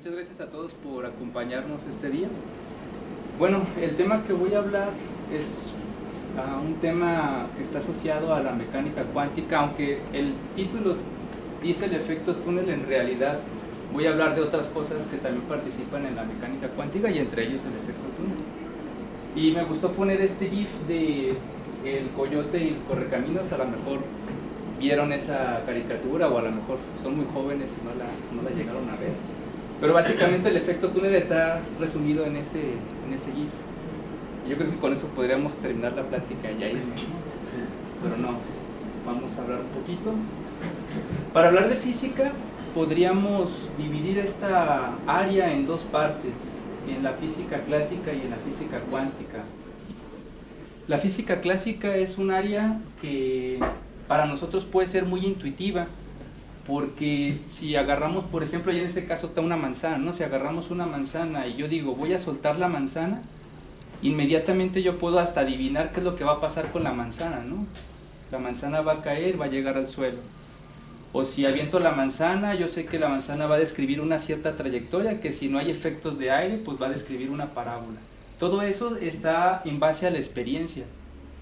Muchas gracias a todos por acompañarnos este día. Bueno, el tema que voy a hablar es un tema que está asociado a la mecánica cuántica, aunque el título dice el efecto túnel, en realidad voy a hablar de otras cosas que también participan en la mecánica cuántica y entre ellos el efecto túnel. Y me gustó poner este GIF de el coyote y el correcaminos. A lo mejor vieron esa caricatura o a lo mejor son muy jóvenes y no la llegaron a ver. Pero básicamente el efecto túnel está resumido en ese GIF. Yo creo que con eso podríamos terminar la plática ya irnos, ¿no? Pero no, vamos a hablar un poquito. Para hablar de física podríamos dividir esta área en dos partes, en la física clásica y en la física cuántica. La física clásica es un área que para nosotros puede ser muy intuitiva, porque si agarramos, por ejemplo, y en este caso está una manzana, ¿no? Si agarramos una manzana y yo digo, voy a soltar la manzana, inmediatamente yo puedo hasta adivinar qué es lo que va a pasar con la manzana, ¿no? La manzana va a caer, va a llegar al suelo. O si aviento la manzana, yo sé que la manzana va a describir una cierta trayectoria, que si no hay efectos de aire, pues va a describir una parábola. Todo eso está en base a la experiencia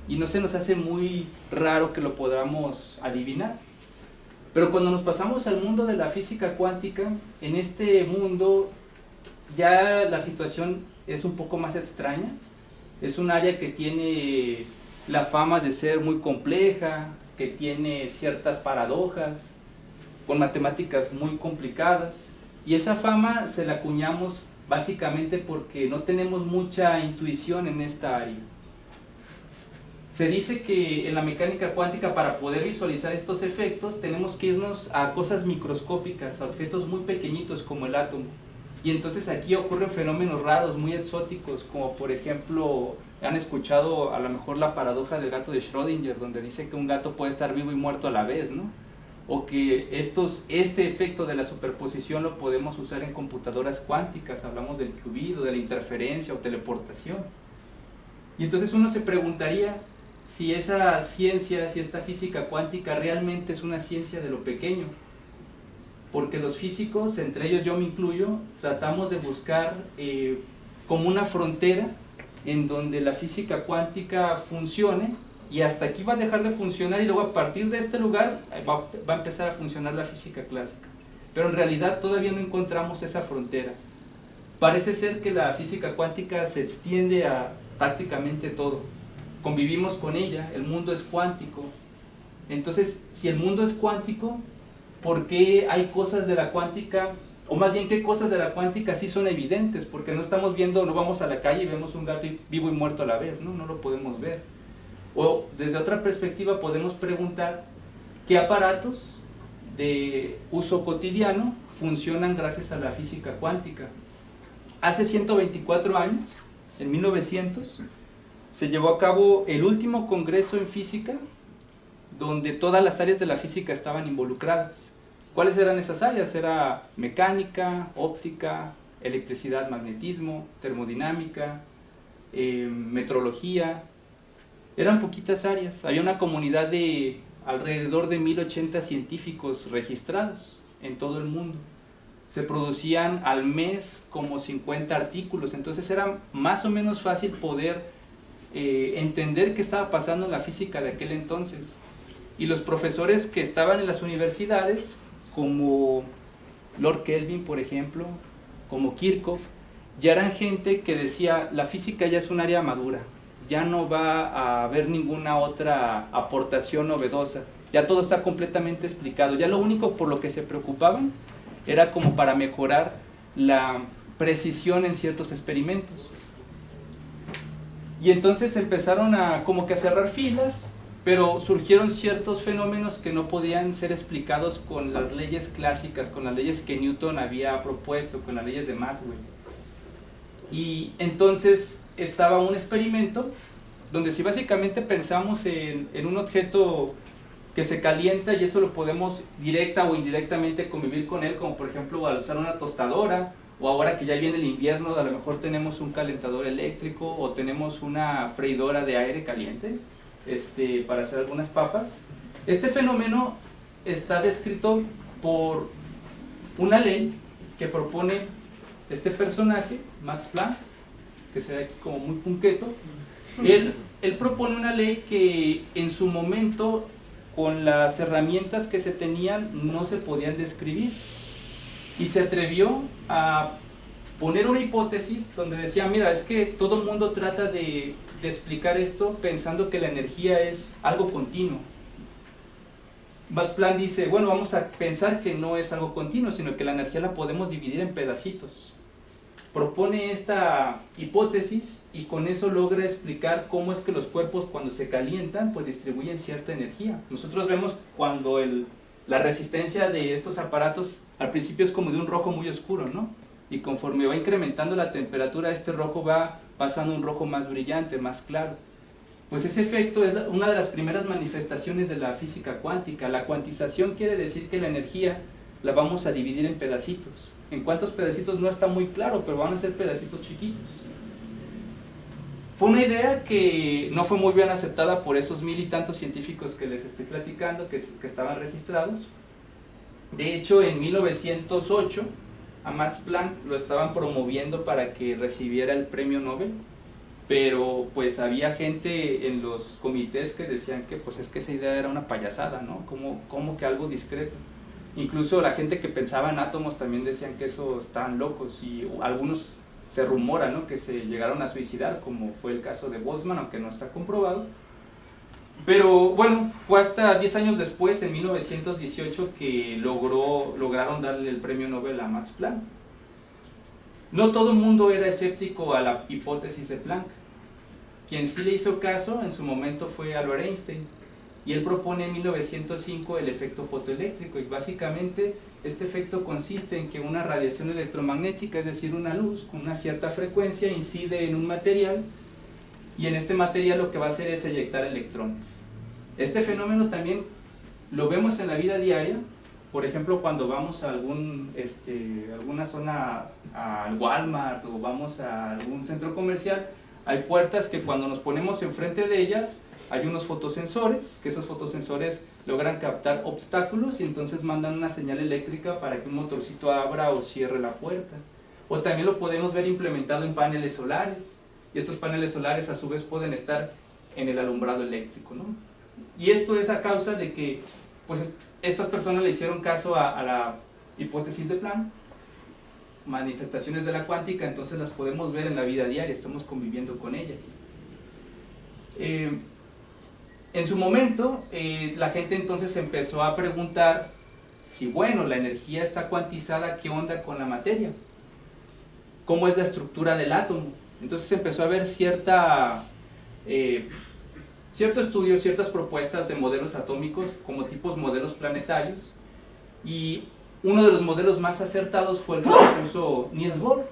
y no se nos hace muy raro que lo podamos adivinar. Pero cuando nos pasamos al mundo de la física cuántica, en este mundo ya la situación es un poco más extraña. Es un área que tiene la fama de ser muy compleja, que tiene ciertas paradojas, con matemáticas muy complicadas. Y esa fama se la acuñamos básicamente porque no tenemos mucha intuición en esta área. Se dice que en la mecánica cuántica, para poder visualizar estos efectos, tenemos que irnos a cosas microscópicas, a objetos muy pequeñitos como el átomo. Y entonces aquí ocurren fenómenos raros, muy exóticos, como por ejemplo, han escuchado a lo mejor la paradoja del gato de Schrödinger, donde dice que un gato puede estar vivo y muerto a la vez, ¿no? O que este efecto de la superposición lo podemos usar en computadoras cuánticas, hablamos del qubit, de la interferencia o teleportación. Y entonces uno se preguntaría si esa ciencia, si esta física cuántica realmente es una ciencia de lo pequeño. Porque los físicos, entre ellos yo me incluyo, tratamos de buscar como una frontera en donde la física cuántica funcione y hasta aquí va a dejar de funcionar y luego a partir de este lugar va a empezar a funcionar la física clásica. Pero en realidad todavía no encontramos esa frontera. Parece ser que la física cuántica se extiende a prácticamente todo. Convivimos con ella, el mundo es cuántico. Entonces, si el mundo es cuántico, ¿por qué hay cosas de la cuántica, o más bien qué cosas de la cuántica sí son evidentes? Porque no estamos viendo, no vamos a la calle y vemos un gato vivo y muerto a la vez, ¿no? No lo podemos ver. O desde otra perspectiva podemos preguntar qué aparatos de uso cotidiano funcionan gracias a la física cuántica. Hace 124 años, en 1900, se llevó a cabo el último congreso en física donde todas las áreas de la física estaban involucradas. ¿Cuáles eran esas áreas? Era mecánica, óptica, electricidad, magnetismo, termodinámica, metrología. Eran poquitas áreas. Había una comunidad de alrededor de 1080 científicos registrados en todo el mundo. Se producían al mes como 50 artículos, entonces era más o menos fácil poder entender qué estaba pasando en la física de aquel entonces. Y los profesores que estaban en las universidades, como Lord Kelvin, por ejemplo, como Kirchhoff, ya eran gente que decía, la física ya es un área madura, ya no va a haber ninguna otra aportación novedosa, ya todo está completamente explicado, ya lo único por lo que se preocupaban era como para mejorar la precisión en ciertos experimentos. Y entonces empezaron a como que a cerrar filas, pero surgieron ciertos fenómenos que no podían ser explicados con las leyes clásicas, con las leyes que Newton había propuesto, con las leyes de Maxwell. Y entonces estaba un experimento donde si básicamente pensamos en un objeto que se calienta y eso lo podemos directa o indirectamente convivir con él, como por ejemplo al usar una tostadora, o ahora que ya viene el invierno, a lo mejor tenemos un calentador eléctrico o tenemos una freidora de aire caliente para hacer algunas papas. Este fenómeno está descrito por una ley que propone este personaje, Max Planck, que se ve aquí como muy punqueto, él propone una ley que en su momento, con las herramientas que se tenían, no se podían describir. Y se atrevió a poner una hipótesis donde decía, mira, es que todo el mundo trata de explicar esto pensando que la energía es algo continuo. Max Planck dice, bueno, vamos a pensar que no es algo continuo, sino que la energía la podemos dividir en pedacitos. Propone esta hipótesis y con eso logra explicar cómo es que los cuerpos cuando se calientan pues distribuyen cierta energía. Nosotros vemos cuando la resistencia de estos aparatos al principio es como de un rojo muy oscuro, ¿no? Y conforme va incrementando la temperatura, este rojo va pasando a un rojo más brillante, más claro. Pues ese efecto es una de las primeras manifestaciones de la física cuántica. La cuantización quiere decir que la energía la vamos a dividir en pedacitos. En cuántos pedacitos no está muy claro, pero van a ser pedacitos chiquitos. Fue una idea que no fue muy bien aceptada por esos 1000 y tantos científicos que les estoy platicando, que estaban registrados. De hecho, en 1908, a Max Planck lo estaban promoviendo para que recibiera el premio Nobel, pero pues había gente en los comités que decían que pues es que esa idea era una payasada, ¿no? ¿Cómo que algo discreto? Incluso la gente que pensaba en átomos también decían que eso estaban locos, y algunos se rumora, ¿no?, que se llegaron a suicidar, como fue el caso de Boltzmann, aunque no está comprobado. Pero bueno, fue hasta 10 años después, en 1918, que lograron darle el premio Nobel a Max Planck. No todo el mundo era escéptico a la hipótesis de Planck. Quien sí le hizo caso en su momento fue Albert Einstein, y él propone en 1905 el efecto fotoeléctrico, y básicamente este efecto consiste en que una radiación electromagnética, es decir, una luz con una cierta frecuencia, incide en un material, y en este material lo que va a hacer es eyectar electrones. Este fenómeno también lo vemos en la vida diaria. Por ejemplo, cuando vamos a alguna zona, al Walmart, o vamos a algún centro comercial, hay puertas que cuando nos ponemos enfrente de ellas hay unos fotosensores, que esos fotosensores logran captar obstáculos y entonces mandan una señal eléctrica para que un motorcito abra o cierre la puerta. O también lo podemos ver implementado en paneles solares, y estos paneles solares a su vez pueden estar en el alumbrado eléctrico, ¿no? Y esto es a causa de que pues estas personas le hicieron caso a la hipótesis de Planck, manifestaciones de la cuántica, entonces las podemos ver en la vida diaria, estamos conviviendo con ellas. En su momento, la gente entonces empezó a preguntar si, bueno, la energía está cuantizada, ¿qué onda con la materia? ¿Cómo es la estructura del átomo? Entonces empezó a haber cierto estudio, ciertas propuestas de modelos atómicos como tipos modelos planetarios, y uno de los modelos más acertados fue el que propuso Niels Bohr.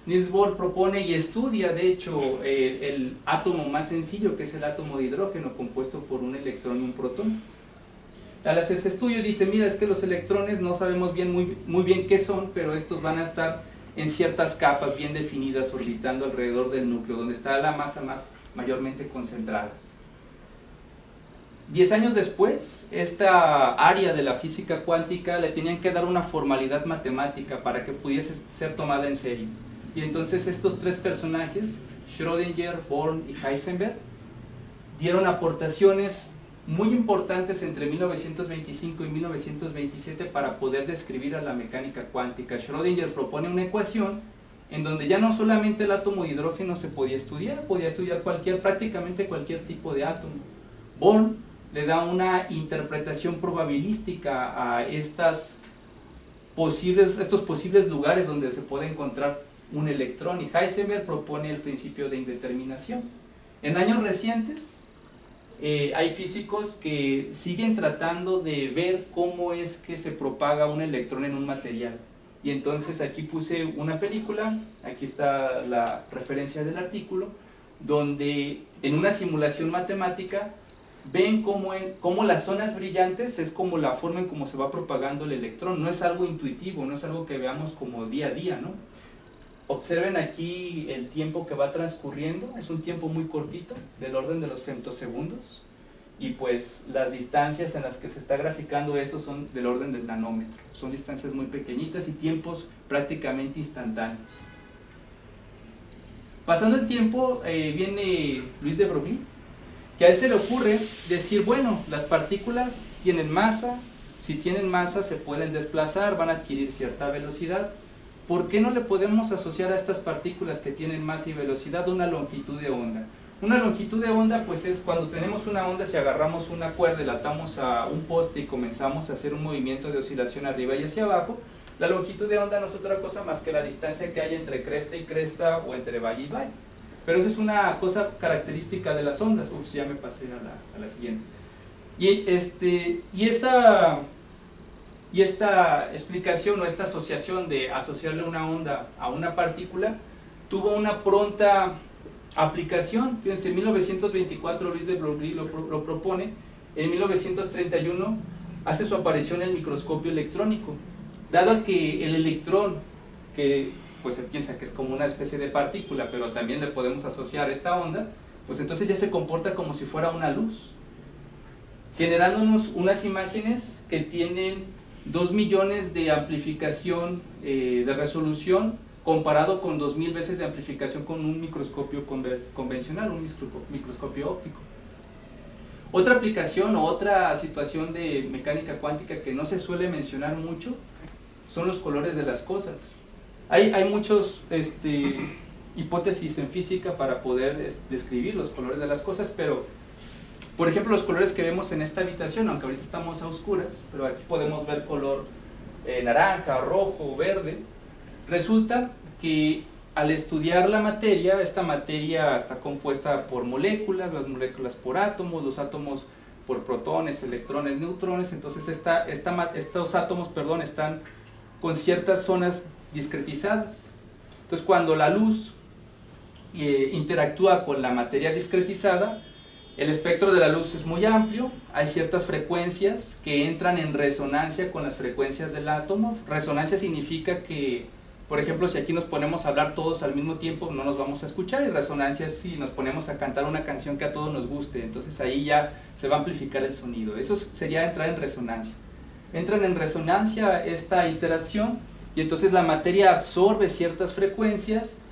Niels Bohr propone y estudia, de hecho, el átomo más sencillo, que es el átomo de hidrógeno, compuesto por un electrón y un protón. Al hacer ese estudio dice, mira, es que los electrones no sabemos muy bien qué son, pero estos van a estar en ciertas capas bien definidas, orbitando alrededor del núcleo, donde está la masa más mayormente concentrada. 10 años después, esta área de la física cuántica le tenían que dar una formalidad matemática para que pudiese ser tomada en serio. Y entonces estos tres personajes, Schrödinger, Born y Heisenberg, dieron aportaciones muy importantes entre 1925 y 1927 para poder describir a la mecánica cuántica. Schrödinger propone una ecuación en donde ya no solamente el átomo de hidrógeno se podía estudiar prácticamente cualquier tipo de átomo. Born le da una interpretación probabilística a estos posibles lugares donde se puede encontrar un electrón, y Heisenberg propone el principio de indeterminación. En años recientes hay físicos que siguen tratando de ver cómo es que se propaga un electrón en un material, y entonces aquí puse una película, aquí está la referencia del artículo, donde en una simulación matemática ven cómo las zonas brillantes es como la forma en cómo se va propagando el electrón. No es algo intuitivo, no es algo que veamos como día a día, ¿no? Observen aquí el tiempo que va transcurriendo, es un tiempo muy cortito, del orden de los femtosegundos, y pues las distancias en las que se está graficando esto son del orden del nanómetro, son distancias muy pequeñitas y tiempos prácticamente instantáneos. Pasando el tiempo, viene Luis de Broglie, que a él se le ocurre decir, bueno, las partículas tienen masa, si tienen masa se pueden desplazar, van a adquirir cierta velocidad. ¿Por qué no le podemos asociar a estas partículas que tienen masa y velocidad una longitud de onda? Una longitud de onda pues es cuando tenemos una onda, si agarramos una cuerda y la atamos a un poste y comenzamos a hacer un movimiento de oscilación arriba y hacia abajo, la longitud de onda no es otra cosa más que la distancia que hay entre cresta y cresta o entre valle y valle. Pero eso es una cosa característica de las ondas. Ups, ya me pasé a la siguiente. Y esta explicación o esta asociación de asociarle una onda a una partícula tuvo una pronta aplicación. Fíjense, en 1924 Luis de Broglie lo propone, en 1931 hace su aparición el microscopio electrónico. Dado que el electrón, que pues se piensa que es como una especie de partícula, pero también le podemos asociar esta onda, pues entonces ya se comporta como si fuera una luz, generándonos unas imágenes que tienen 2 millones de amplificación de resolución, comparado con 2000 veces de amplificación con un microscopio convencional, un microscopio óptico. Otra aplicación o otra situación de mecánica cuántica que no se suele mencionar mucho son los colores de las cosas. Hay muchas hipótesis en física para poder describir los colores de las cosas, pero por ejemplo los colores que vemos en esta habitación, aunque ahorita estamos a oscuras, pero aquí podemos ver color naranja, rojo, verde. Resulta que al estudiar la materia, esta materia está compuesta por moléculas, las moléculas por átomos, los átomos por protones, electrones, neutrones. Entonces estos átomos están con ciertas zonas discretizadas. Entonces cuando la luz interactúa con la materia discretizada, el espectro de la luz es muy amplio, hay ciertas frecuencias que entran en resonancia con las frecuencias del átomo. Resonancia significa que, por ejemplo, si aquí nos ponemos a hablar todos al mismo tiempo, no nos vamos a escuchar, y resonancia es si nos ponemos a cantar una canción que a todos nos guste, entonces ahí ya se va a amplificar el sonido. Eso sería entrar en resonancia. Entran en resonancia esta interacción, y entonces la materia absorbe ciertas frecuencias,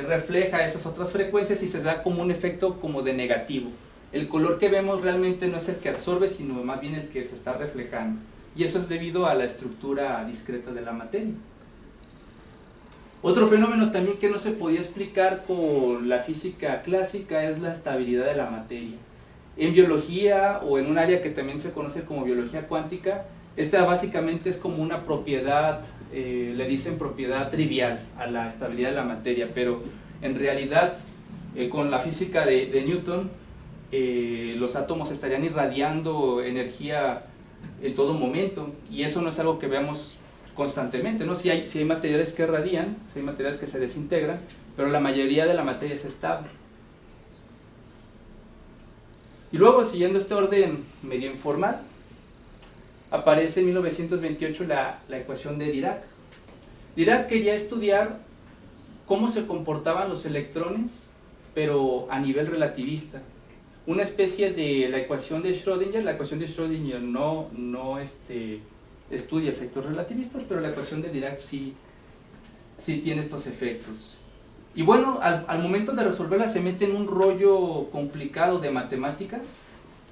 refleja esas otras frecuencias y se da como un efecto como de negativo. El color que vemos realmente no es el que absorbe, sino más bien el que se está reflejando, y eso es debido a la estructura discreta de la materia. Otro fenómeno también que no se podía explicar con la física clásica es la estabilidad de la materia. En biología, o en un área que también se conoce como biología cuántica, esta básicamente es como una propiedad, le dicen propiedad trivial a la estabilidad de la materia, pero en realidad con la física de Newton los átomos estarían irradiando energía en todo momento, y eso no es algo que veamos constantemente, ¿no? Si hay materiales que irradian, si hay materiales que se desintegran, pero la mayoría de la materia es estable. Y luego, siguiendo este orden medio informal, aparece en 1928 la ecuación de Dirac. Dirac quería estudiar cómo se comportaban los electrones, pero a nivel relativista. Una especie de la ecuación de Schrödinger. La ecuación de Schrödinger no estudia efectos relativistas, pero la ecuación de Dirac sí tiene estos efectos. Y bueno, al momento de resolverla se mete en un rollo complicado de matemáticas,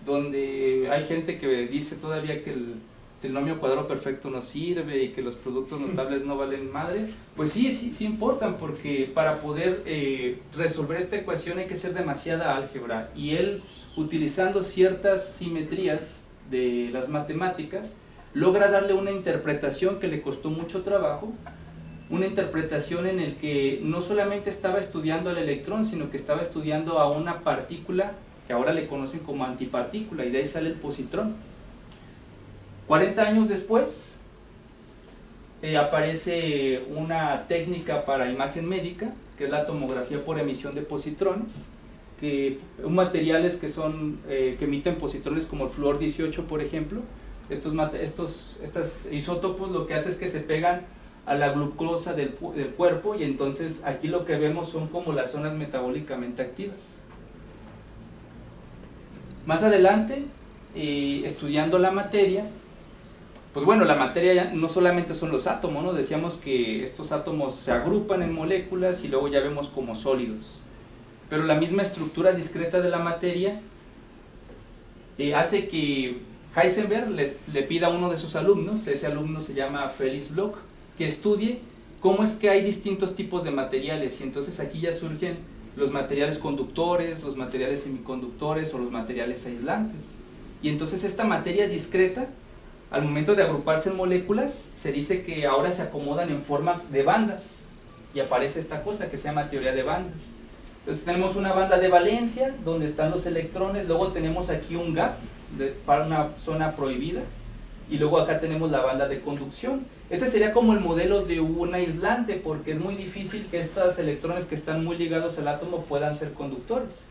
donde hay gente que dice todavía que el trinomio cuadrado perfecto no sirve y que los productos notables no valen madre. Pues sí importan, porque para poder resolver esta ecuación hay que hacer demasiada álgebra, y él, utilizando ciertas simetrías de las matemáticas, logra darle una interpretación que le costó mucho trabajo, una interpretación en el que no solamente estaba estudiando al electrón, sino que estaba estudiando a una partícula que ahora le conocen como antipartícula, y de ahí sale el positrón. 40 años después aparece una técnica para imagen médica, que es la tomografía por emisión de positrones, materiales que emiten positrones como el flúor 18, por ejemplo. Estos isótopos lo que hace es que se pegan a la glucosa del cuerpo, y entonces aquí lo que vemos son como las zonas metabólicamente activas. Más adelante, estudiando la materia, pues bueno, la materia ya no solamente son los átomos, ¿no? Decíamos que estos átomos se agrupan en moléculas y luego ya vemos como sólidos. Pero la misma estructura discreta de la materia hace que Heisenberg le pida a uno de sus alumnos, ese alumno se llama Felix Bloch, que estudie cómo es que hay distintos tipos de materiales, y entonces aquí ya surgen los materiales conductores, los materiales semiconductores o los materiales aislantes. Y entonces esta materia discreta, al momento de agruparse en moléculas, se dice que ahora se acomodan en forma de bandas, y aparece esta cosa que se llama teoría de bandas. Entonces tenemos una banda de valencia, donde están los electrones, luego tenemos aquí un gap para una zona prohibida, y luego acá tenemos la banda de conducción. Ese sería como el modelo de un aislante, porque es muy difícil que estos electrones que están muy ligados al átomo puedan ser conductores.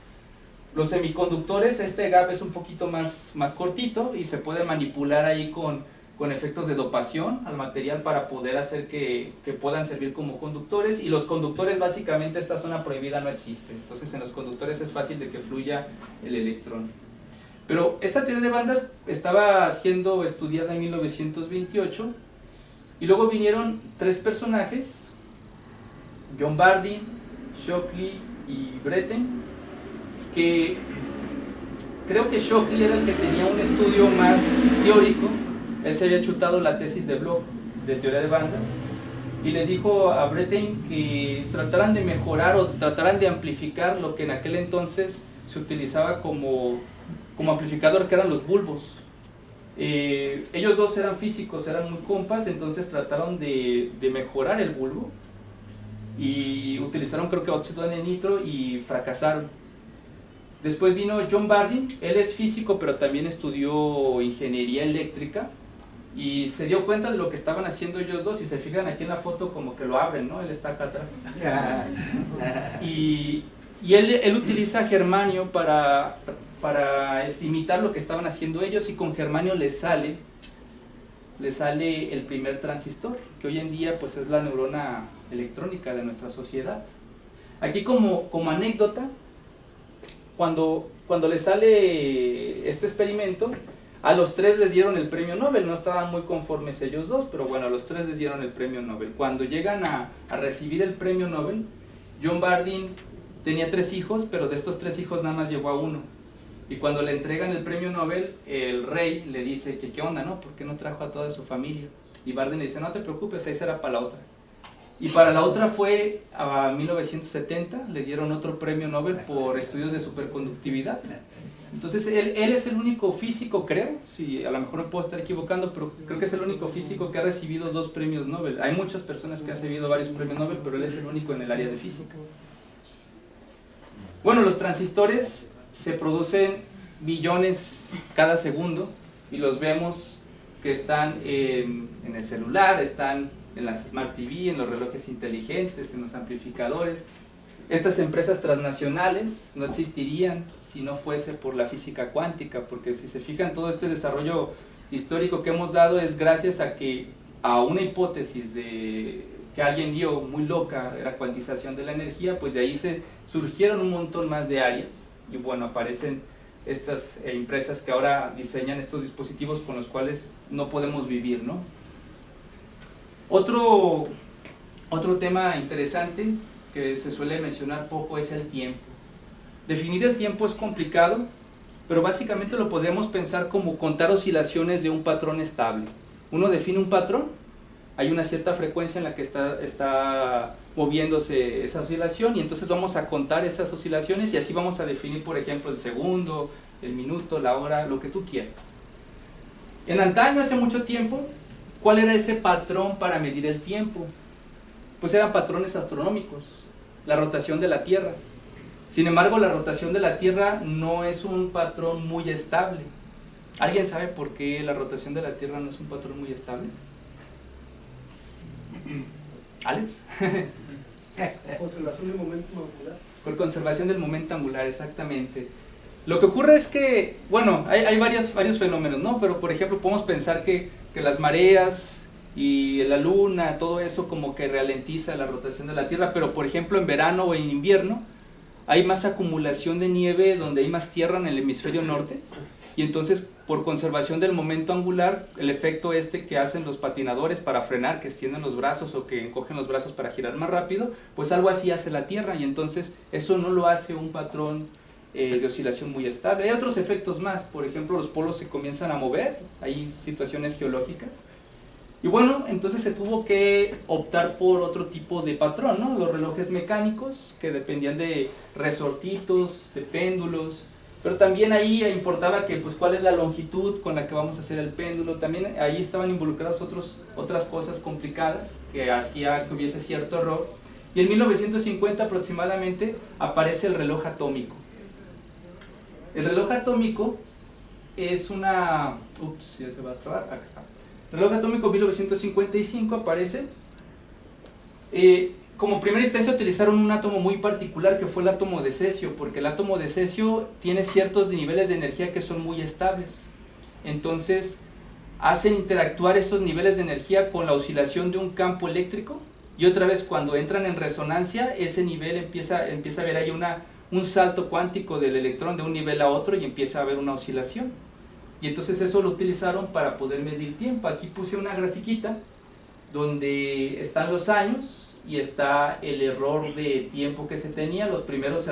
Los semiconductores, este gap es un poquito más cortito y se puede manipular ahí con efectos de dopación al material para poder hacer que puedan servir como conductores, y los conductores, básicamente esta zona prohibida no existe, entonces en los conductores es fácil de que fluya el electrón. Pero esta teoría de bandas estaba siendo estudiada en 1928, y luego vinieron tres personajes, John Bardeen, Shockley y Britten, que creo que Shockley era el que tenía un estudio más teórico. Él se había chutado la tesis de Bloch de teoría de bandas, y le dijo a Britten que trataran de mejorar o trataran de amplificar lo que en aquel entonces se utilizaba como amplificador, que eran los bulbos. Ellos dos eran físicos, eran muy compas, entonces trataron de mejorar el bulbo y utilizaron, creo que óxido de nitro, y fracasaron. Después vino John Bardeen, él es físico pero también estudió ingeniería eléctrica, y se dio cuenta de lo que estaban haciendo ellos dos. Si se fijan aquí en la foto, como que lo abren, ¿no? Él está acá atrás. Y él utiliza germanio para imitar lo que estaban haciendo ellos, y con germanio le sale el primer transistor, que hoy en día pues es la neurona electrónica de nuestra sociedad. Aquí como anécdota, cuando le sale este experimento, a los tres les dieron el premio Nobel. No estaban muy conformes ellos dos, pero bueno, a los tres les dieron el premio Nobel. Cuando llegan a recibir el premio Nobel, John Bardeen tenía 3 hijos, pero de estos 3 hijos nada más llegó a uno. Y cuando le entregan el premio Nobel, el rey le dice que qué onda, ¿no? ¿Por qué no trajo a toda su familia? Y Bardeen le dice, no te preocupes, ahí será para la otra. Y para la otra fue a 1970, le dieron otro premio Nobel por estudios de superconductividad. Entonces él es el único físico, creo, sí, a lo mejor me puedo estar equivocando, pero creo que es el único físico que ha recibido 2 premios Nobel. Hay muchas personas que han recibido varios premios Nobel, pero él es el único en el área de física. Bueno, los transistores se producen billones cada segundo, y los vemos que están en el celular, están en las Smart TV, en los relojes inteligentes, en los amplificadores. Estas empresas transnacionales no existirían si no fuese por la física cuántica, porque si se fijan, todo este desarrollo histórico que hemos dado es gracias a una hipótesis que alguien dio muy loca, la cuantización de la energía. Pues de ahí se surgieron un montón más de áreas, y bueno, aparecen estas empresas que ahora diseñan estos dispositivos con los cuales no podemos vivir, ¿no? Otro tema interesante que se suele mencionar poco es el tiempo. Definir el tiempo es complicado, pero básicamente lo podemos pensar como contar oscilaciones de un patrón estable. Uno define un patrón, hay una cierta frecuencia en la que está moviéndose esa oscilación, y entonces vamos a contar esas oscilaciones, y así vamos a definir, por ejemplo, el segundo, el minuto, la hora, lo que tú quieras. En antaño, hace mucho tiempo, ¿cuál era ese patrón para medir el tiempo? Pues eran patrones astronómicos, la rotación de la Tierra. Sin embargo, la rotación de la Tierra no es un patrón muy estable. ¿Alguien sabe por qué la rotación de la Tierra no es un patrón muy estable? ¿Alex? Conservación del momento angular. Por conservación del momento angular, exactamente. Lo que ocurre es que, bueno, hay varios fenómenos, ¿no? Pero por ejemplo podemos pensar que las mareas y la luna, todo eso como que ralentiza la rotación de la Tierra, pero por ejemplo en verano o en invierno hay más acumulación de nieve donde hay más tierra en el hemisferio norte, y entonces por conservación del momento angular, el efecto que hacen los patinadores para frenar, que extienden los brazos o que encogen los brazos para girar más rápido, pues algo así hace la Tierra, y entonces eso no lo hace un patrón de oscilación muy estable. Hay otros efectos más, por ejemplo los polos se comienzan a mover, hay situaciones geológicas, y bueno, entonces se tuvo que optar por otro tipo de patrón, ¿no? Los relojes mecánicos, que dependían de resortitos, de péndulos, pero también ahí importaba que, pues, cuál es la longitud con la que vamos a hacer el péndulo. También ahí estaban involucradas otras cosas complicadas que hacía que hubiese cierto error. Y en 1950 aproximadamente aparece el reloj atómico. El reloj atómico es una... Ups, ya se va a trabar, acá está. El reloj atómico 1955 aparece. Como primera instancia utilizaron un átomo muy particular que fue el átomo de cesio, porque el átomo de cesio tiene ciertos niveles de energía que son muy estables. Entonces hacen interactuar esos niveles de energía con la oscilación de un campo eléctrico, y otra vez cuando entran en resonancia ese nivel empieza a haber ahí un salto cuántico del electrón de un nivel a otro y empieza a haber una oscilación. Y entonces eso lo utilizaron para poder medir tiempo. Aquí puse una grafiquita donde están los años y está el error de tiempo que se tenía. Los primeros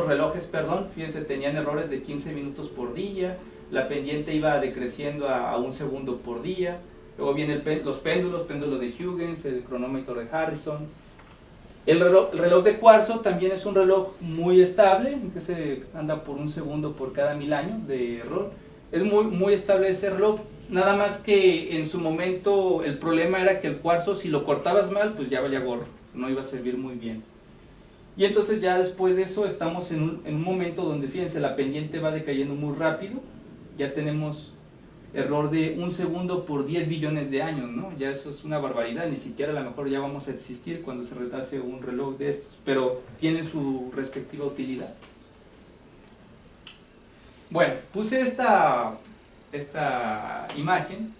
relojes, fíjense, tenían errores de 15 minutos por día, la pendiente iba decreciendo a 1 segundo por día. Luego vienen los péndulo de Huygens, el cronómetro de Harrison. El reloj de cuarzo también es un reloj muy estable, que se anda por 1 segundo por cada 1000 años de error. Es muy estable ese reloj, nada más que en su momento el problema era que el cuarzo, si lo cortabas mal, pues ya valía gorro, no iba a servir muy bien. Y entonces ya después de eso estamos en un momento donde, fíjense, la pendiente va decayendo muy rápido, ya tenemos error de 1 segundo por 10 billones de años, ¿no? Ya eso es una barbaridad, ni siquiera a lo mejor ya vamos a existir cuando se retrase un reloj de estos, pero tienen su respectiva utilidad. Bueno, puse esta imagen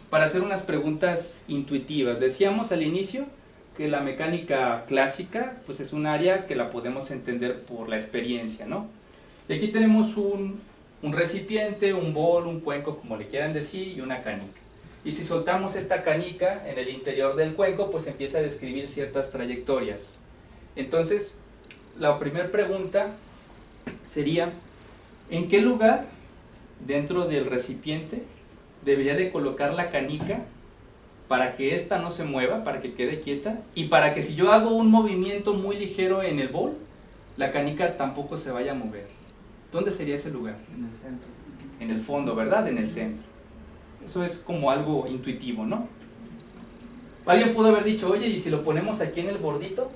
para hacer unas preguntas intuitivas. Decíamos al inicio que la mecánica clásica pues es un área que la podemos entender por la experiencia, ¿no? Y aquí tenemos un recipiente, un bol, un cuenco, como le quieran decir, y una canica. Y si soltamos esta canica en el interior del cuenco, pues empieza a describir ciertas trayectorias. Entonces, la primera pregunta sería: ¿en qué lugar dentro del recipiente debería de colocar la canica para que ésta no se mueva, para que quede quieta, y para que si yo hago un movimiento muy ligero en el bol, la canica tampoco se vaya a mover? ¿Dónde sería ese lugar? En el centro. En el fondo, ¿verdad? En el centro. Eso es como algo intuitivo, ¿no? Alguien pudo haber dicho: oye, ¿y si lo ponemos aquí en el bordito?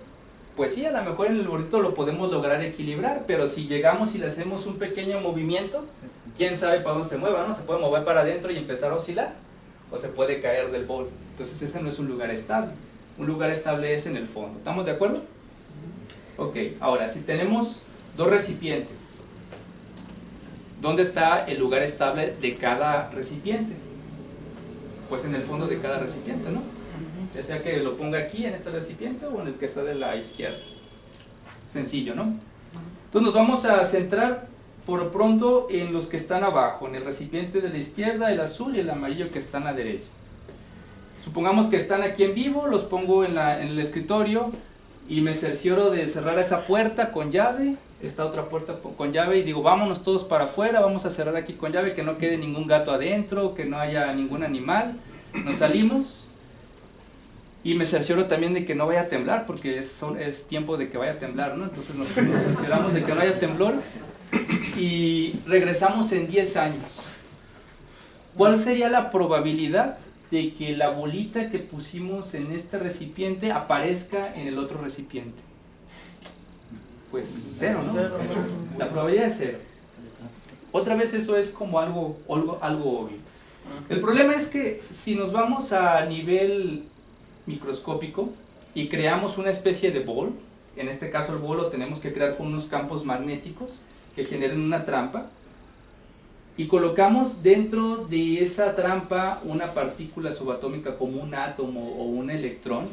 Pues sí, a lo mejor en el bordito lo podemos lograr equilibrar, pero si llegamos y le hacemos un pequeño movimiento, quién sabe para dónde se mueva, ¿no? Se puede mover para adentro y empezar a oscilar, o se puede caer del bol. Entonces ese no es un lugar estable. Un lugar estable es en el fondo. ¿Estamos de acuerdo? Ok, ahora, si tenemos dos recipientes, ¿dónde está el lugar estable de cada recipiente? Pues en el fondo de cada recipiente, ¿no? Ya sea que lo ponga aquí en este recipiente o en el que está de la izquierda. Sencillo, ¿no? Entonces nos vamos a centrar por pronto en los que están abajo, en el recipiente de la izquierda, el azul y el amarillo que están a la derecha. Supongamos que están aquí en vivo, los pongo en el escritorio y me cercioro de cerrar esa puerta con llave, esta otra puerta con llave, y digo: vámonos todos para afuera, vamos a cerrar aquí con llave, que no quede ningún gato adentro, que no haya ningún animal. Nos salimos. Y me cercioro también de que no vaya a temblar, porque es tiempo de que vaya a temblar, ¿no? Entonces nos cercioramos de que no haya temblores y regresamos en 10 años. ¿Cuál sería la probabilidad de que la bolita que pusimos en este recipiente aparezca en el otro recipiente? Pues 0, ¿no? La probabilidad es 0. Otra vez eso es como algo obvio. El problema es que si nos vamos a nivel microscópico y creamos una especie de bol, en este caso el bol lo tenemos que crear con unos campos magnéticos que generen una trampa, y colocamos dentro de esa trampa una partícula subatómica como un átomo o un electrón,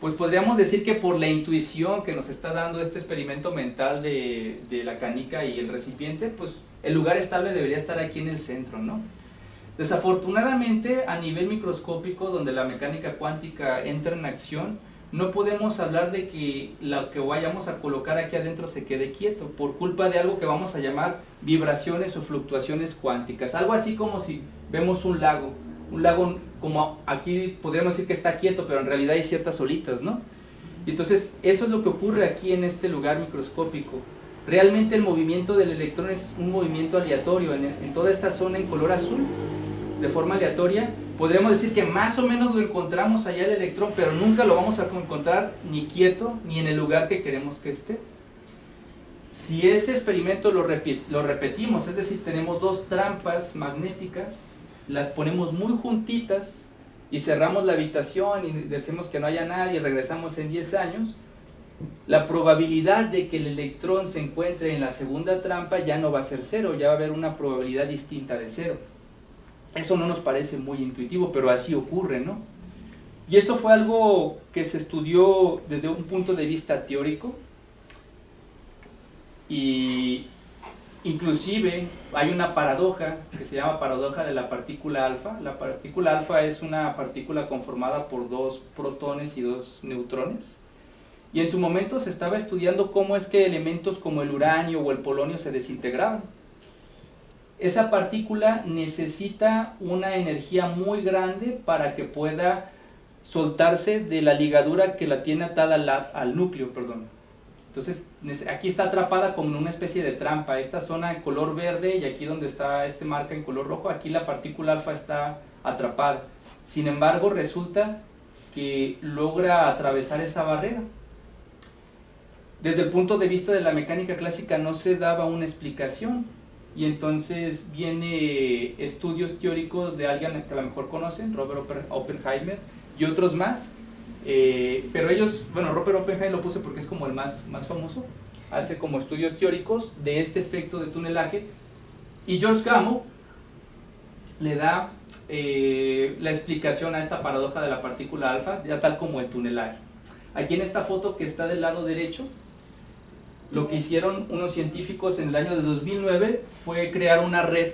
Pues podríamos decir que por la intuición que nos está dando este experimento mental de la canica y el recipiente, pues el lugar estable debería estar aquí en el centro, ¿no? Desafortunadamente, a nivel microscópico, donde la mecánica cuántica entra en acción, no podemos hablar de que lo que vayamos a colocar aquí adentro se quede quieto, por culpa de algo que vamos a llamar vibraciones o fluctuaciones cuánticas. Algo así como si vemos un lago como aquí podríamos decir que está quieto, pero en realidad hay ciertas olitas, ¿no? Y entonces eso es lo que ocurre aquí en este lugar microscópico. Realmente el movimiento del electrón es un movimiento aleatorio. En toda esta zona en color azul, de forma aleatoria, podríamos decir que más o menos lo encontramos allá el electrón, pero nunca lo vamos a encontrar ni quieto ni en el lugar que queremos que esté. Si ese experimento lo repetimos, es decir, tenemos dos trampas magnéticas, las ponemos muy juntitas y cerramos la habitación y decimos que no haya nadie y regresamos en 10 años, la probabilidad de que el electrón se encuentre en la segunda trampa ya no va a ser cero, ya va a haber una probabilidad distinta de cero. Eso no nos parece muy intuitivo, pero así ocurre, ¿no? Y eso fue algo que se estudió desde un punto de vista teórico, y inclusive hay una paradoja que se llama paradoja de la partícula alfa. La partícula alfa es una partícula conformada por dos protones y dos neutrones, y en su momento se estaba estudiando cómo es que elementos como el uranio o el polonio se desintegraban. Esa partícula necesita una energía muy grande para que pueda soltarse de la ligadura que la tiene atada al núcleo, perdón. Entonces aquí está atrapada como en una especie de trampa, esta zona en color verde y aquí donde está este marca en color rojo, aquí la partícula alfa está atrapada. Sin embargo, resulta que logra atravesar esa barrera. Desde el punto de vista de la mecánica clásica no se daba una explicación, y entonces viene estudios teóricos de alguien que a lo mejor conocen, Robert Oppenheimer y otros más. Pero ellos, bueno, Robert Oppenheimer lo puse porque es como el más famoso, hace como estudios teóricos de este efecto de tunelaje, y George Gamow le da la explicación a esta paradoja de la partícula alfa, ya tal como el tunelaje. Aquí en esta foto que está del lado derecho, lo que hicieron unos científicos en el año de 2009 fue crear una red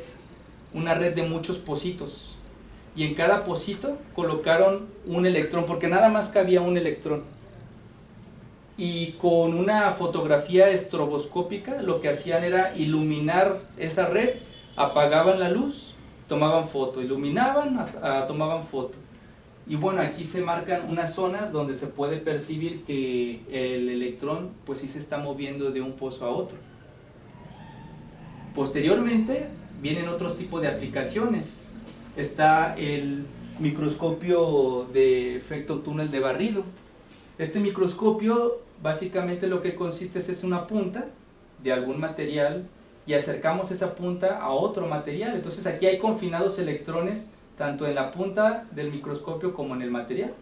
de muchos pocitos, y en cada pocito colocaron un electrón, porque nada más cabía un electrón, y con una fotografía estroboscópica lo que hacían era iluminar esa red, apagaban la luz, tomaban foto, iluminaban, tomaban foto. Y bueno, aquí se marcan unas zonas donde se puede percibir que el electrón pues sí se está moviendo de un pozo a otro. Posteriormente vienen otros tipos de aplicaciones. Está el microscopio de efecto túnel de barrido. Este microscopio básicamente lo que consiste es una punta de algún material y acercamos esa punta a otro material. Entonces aquí hay confinados electrones tanto en la punta del microscopio como en el material.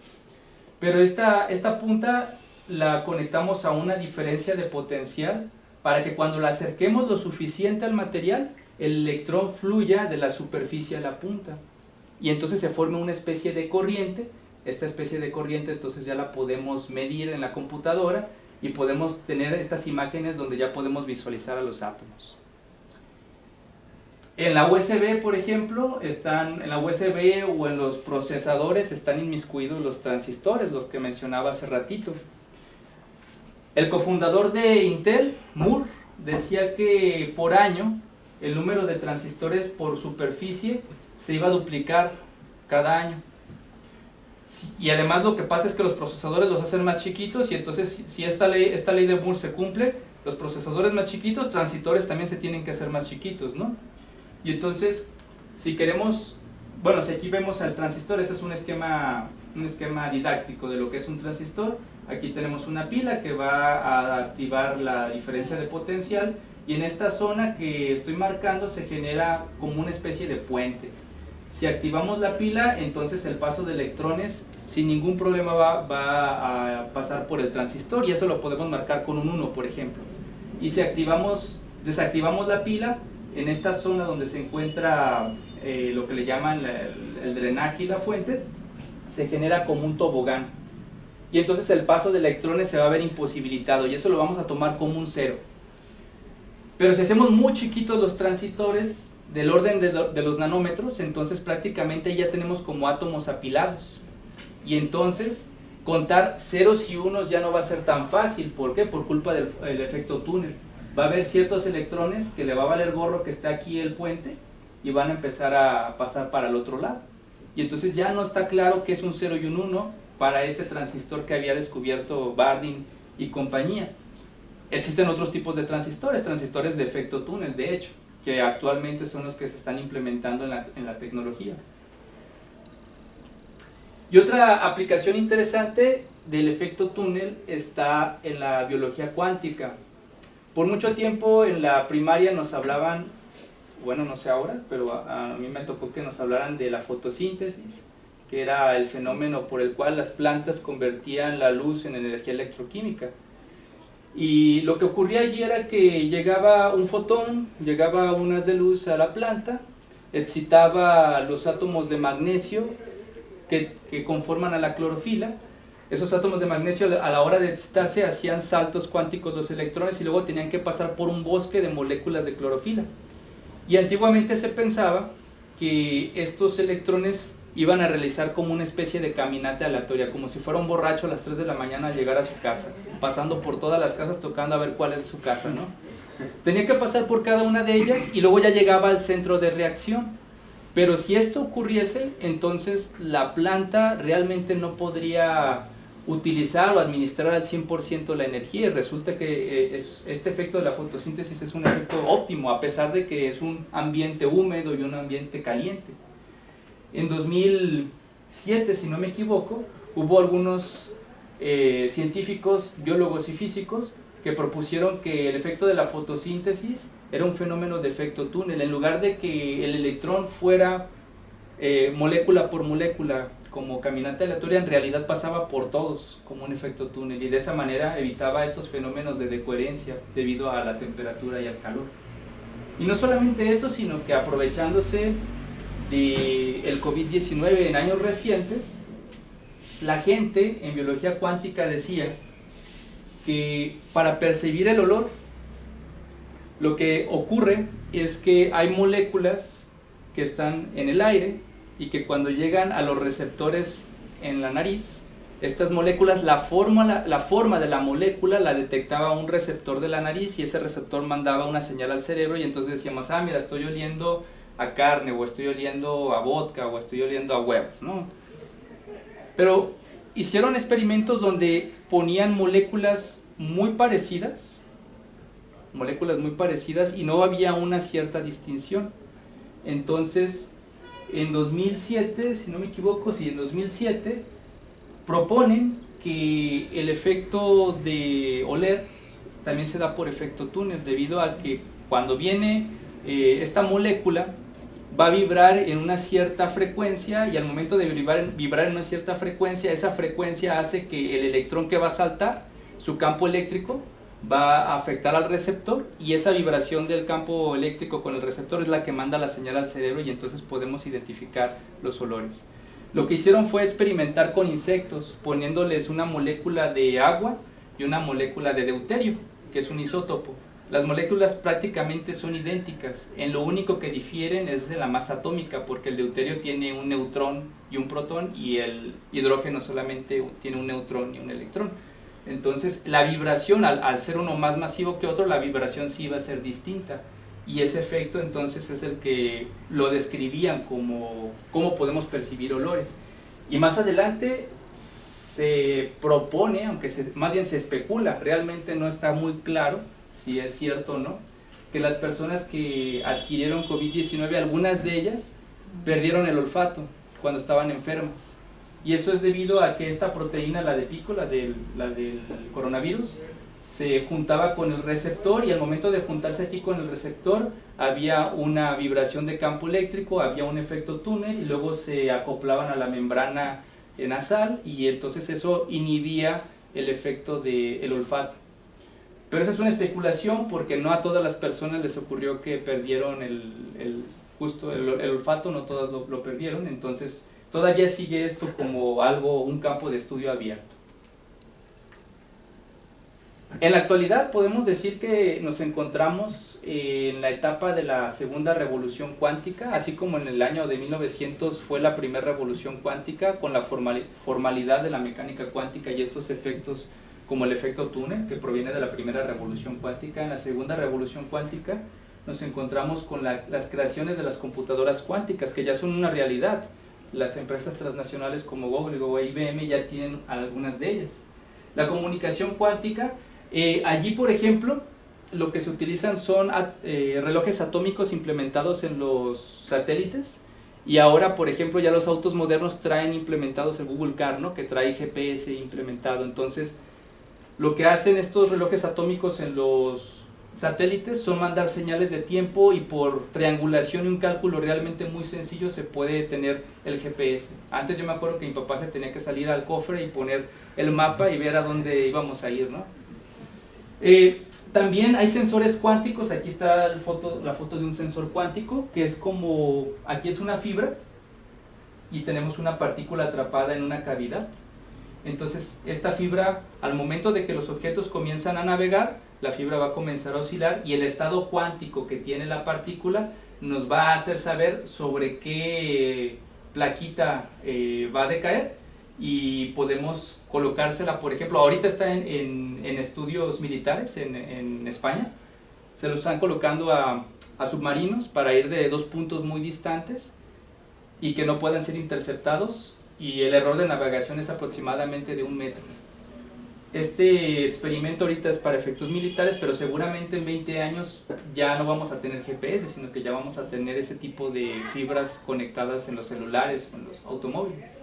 Pero esta punta la conectamos a una diferencia de potencial para que cuando la acerquemos lo suficiente al material, el electrón fluya de la superficie a la punta. Y entonces se forma una especie de corriente. Esta especie de corriente entonces ya la podemos medir en la computadora y podemos tener estas imágenes donde ya podemos visualizar a los átomos. En la USB, por ejemplo, en la USB o en los procesadores están inmiscuidos los transistores, los que mencionaba hace ratito. El cofundador de Intel, Moore, decía que por año el número de transistores por superficie se iba a duplicar cada año. Y además lo que pasa es que los procesadores los hacen más chiquitos, y entonces si esta ley de Moore se cumple, los procesadores más chiquitos, transistores también se tienen que hacer más chiquitos, ¿no? Y entonces, si queremos, bueno, si aquí vemos al transistor, ese es un esquema didáctico de lo que es un transistor. Aquí tenemos una pila que va a activar la diferencia de potencial, y en esta zona que estoy marcando se genera como una especie de puente. Si activamos la pila, entonces el paso de electrones sin ningún problema va a pasar por el transistor, y eso lo podemos marcar con un 1, por ejemplo. Y si desactivamos la pila, en esta zona donde se encuentra lo que le llaman el drenaje y la fuente, se genera como un tobogán. y entonces el paso de electrones se va a ver imposibilitado, y eso lo vamos a tomar como un cero. Pero si hacemos muy chiquitos los transistores, del orden de los nanómetros, entonces prácticamente ya tenemos como átomos apilados. Y entonces contar ceros y unos ya no va a ser tan fácil. ¿Por qué? Por culpa del efecto túnel. Va a haber ciertos electrones que le va a valer gorro que esté aquí el puente y van a empezar a pasar para el otro lado. Y entonces ya no está claro qué es un 0 y un 1 para este transistor que había descubierto Bardeen y compañía. Existen otros tipos de transistores de efecto túnel, de hecho, que actualmente son los que se están implementando en la tecnología. Y otra aplicación interesante del efecto túnel está en la biología cuántica. Por mucho tiempo en la primaria nos hablaban, bueno, no sé ahora, pero a mí me tocó que nos hablaran de la fotosíntesis, que era el fenómeno por el cual las plantas convertían la luz en energía electroquímica. Y lo que ocurría allí era que llegaba un fotón, llegaba un haz de luz a la planta, excitaba los átomos de magnesio que conforman a la clorofila. Esos átomos de magnesio a la hora de excitarse hacían saltos cuánticos los electrones y luego tenían que pasar por un bosque de moléculas de clorofila. Y antiguamente se pensaba que estos electrones iban a realizar como una especie de caminata aleatoria, como si fuera un borracho a las 3 de la mañana a llegar a su casa, pasando por todas las casas tocando a ver cuál es su casa, ¿no? Tenía que pasar por cada una de ellas y luego ya llegaba al centro de reacción. Pero si esto ocurriese, entonces la planta realmente no podría utilizar o administrar al 100% la energía, y resulta que este efecto de la fotosíntesis es un efecto óptimo, a pesar de que es un ambiente húmedo y un ambiente caliente. En 2007, si no me equivoco, hubo algunos científicos, biólogos y físicos que propusieron que el efecto de la fotosíntesis era un fenómeno de efecto túnel. En lugar de que el electrón fuera molécula por molécula como caminante aleatoria, en realidad pasaba por todos como un efecto túnel, y de esa manera evitaba estos fenómenos de decoherencia debido a la temperatura y al calor. Y no solamente eso, sino que aprovechándose del COVID-19 en años recientes, la gente en biología cuántica decía que para percibir el olor, lo que ocurre es que hay moléculas que están en el aire y que cuando llegan a los receptores en la nariz, estas moléculas, la forma de la molécula la detectaba un receptor de la nariz, y ese receptor mandaba una señal al cerebro, y entonces decíamos, ah, mira, estoy oliendo a carne, o estoy oliendo a vodka, o estoy oliendo a huevos, ¿no? Pero hicieron experimentos donde ponían moléculas muy parecidas, y no había una cierta distinción. Entonces, en 2007, si no me equivoco, en 2007, proponen que el efecto de oler también se da por efecto túnel, debido a que cuando viene esta molécula va a vibrar en una cierta frecuencia, y al momento de vibrar en una cierta frecuencia, esa frecuencia hace que el electrón que va a saltar, su campo eléctrico, va a afectar al receptor, y esa vibración del campo eléctrico con el receptor es la que manda la señal al cerebro, y entonces podemos identificar los olores. Lo que hicieron fue experimentar con insectos, poniéndoles una molécula de agua y una molécula de deuterio, que es un isótopo. Las moléculas prácticamente son idénticas, en lo único que difieren es de la masa atómica, porque el deuterio tiene un neutrón y un protón, y el hidrógeno solamente tiene un neutrón y un electrón. Entonces la vibración, al ser uno más masivo que otro, la vibración sí va a ser distinta, y ese efecto entonces es el que lo describían como cómo podemos percibir olores. Y más adelante se propone, aunque más bien se especula, realmente no está muy claro si es cierto o no, que las personas que adquirieron COVID-19, algunas de ellas perdieron el olfato cuando estaban enfermas. Y eso es debido a que esta proteína, la de pico, la del coronavirus, se juntaba con el receptor, y al momento de juntarse aquí con el receptor había una vibración de campo eléctrico, había un efecto túnel, y luego se acoplaban a la membrana nasal, y entonces eso inhibía el efecto del olfato. Pero esa es una especulación, porque no a todas las personas les ocurrió que perdieron el olfato, no todas lo perdieron. Entonces todavía sigue esto como un campo de estudio abierto. En la actualidad podemos decir que nos encontramos en la etapa de la segunda revolución cuántica, así como en el año de 1900 fue la primera revolución cuántica con la formalidad de la mecánica cuántica y estos efectos como el efecto túnel que proviene de la primera revolución cuántica. En la segunda revolución cuántica nos encontramos con las creaciones de las computadoras cuánticas que ya son una realidad. Las empresas transnacionales como Google o IBM ya tienen algunas de ellas. La comunicación cuántica, allí por ejemplo lo que se utilizan son relojes atómicos implementados en los satélites, y ahora por ejemplo ya los autos modernos traen implementados el Google Car, ¿no? Que trae GPS implementado. Entonces lo que hacen estos relojes atómicos en los satélites son mandar señales de tiempo, y por triangulación y un cálculo realmente muy sencillo se puede tener el GPS. Antes yo me acuerdo que mi papá se tenía que salir al cofre y poner el mapa y ver a dónde íbamos a ir, ¿no? También hay sensores cuánticos. Aquí está la foto de un sensor cuántico, que es como, aquí es una fibra y tenemos una partícula atrapada en una cavidad. Entonces esta fibra, al momento de que los objetos comienzan a navegar, la fibra va a comenzar a oscilar, y el estado cuántico que tiene la partícula nos va a hacer saber sobre qué plaquita va a decaer, y podemos colocársela, por ejemplo, ahorita está en estudios militares en España, se lo están colocando a submarinos para ir de 2 puntos muy distantes y que no puedan ser interceptados, y el error de navegación es aproximadamente de 1 metro. Este experimento ahorita es para efectos militares, pero seguramente en 20 años ya no vamos a tener GPS, sino que ya vamos a tener ese tipo de fibras conectadas en los celulares o en los automóviles.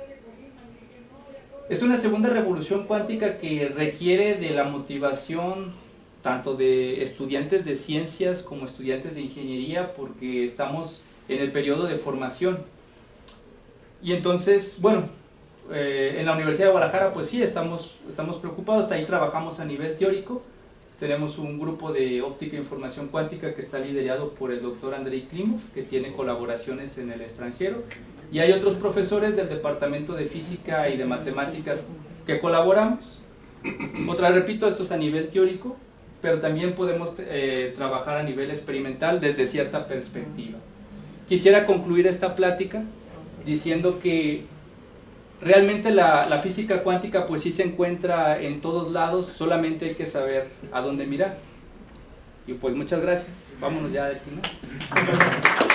Es una segunda revolución cuántica que requiere de la motivación tanto de estudiantes de ciencias como estudiantes de ingeniería, porque estamos en el periodo de formación. Y entonces, bueno, en la Universidad de Guadalajara pues sí, estamos preocupados. Ahí trabajamos a nivel teórico. Tenemos un grupo de óptica e información cuántica que está liderado por el doctor Andrei Klimov, que tiene colaboraciones en el extranjero, y hay otros profesores del departamento de física y de matemáticas que colaboramos. Repito, esto es a nivel teórico, pero también podemos trabajar a nivel experimental desde cierta perspectiva. Quisiera concluir esta plática diciendo que realmente la física cuántica pues sí se encuentra en todos lados, solamente hay que saber a dónde mirar. Y pues muchas gracias, vámonos ya de aquí, ¿no?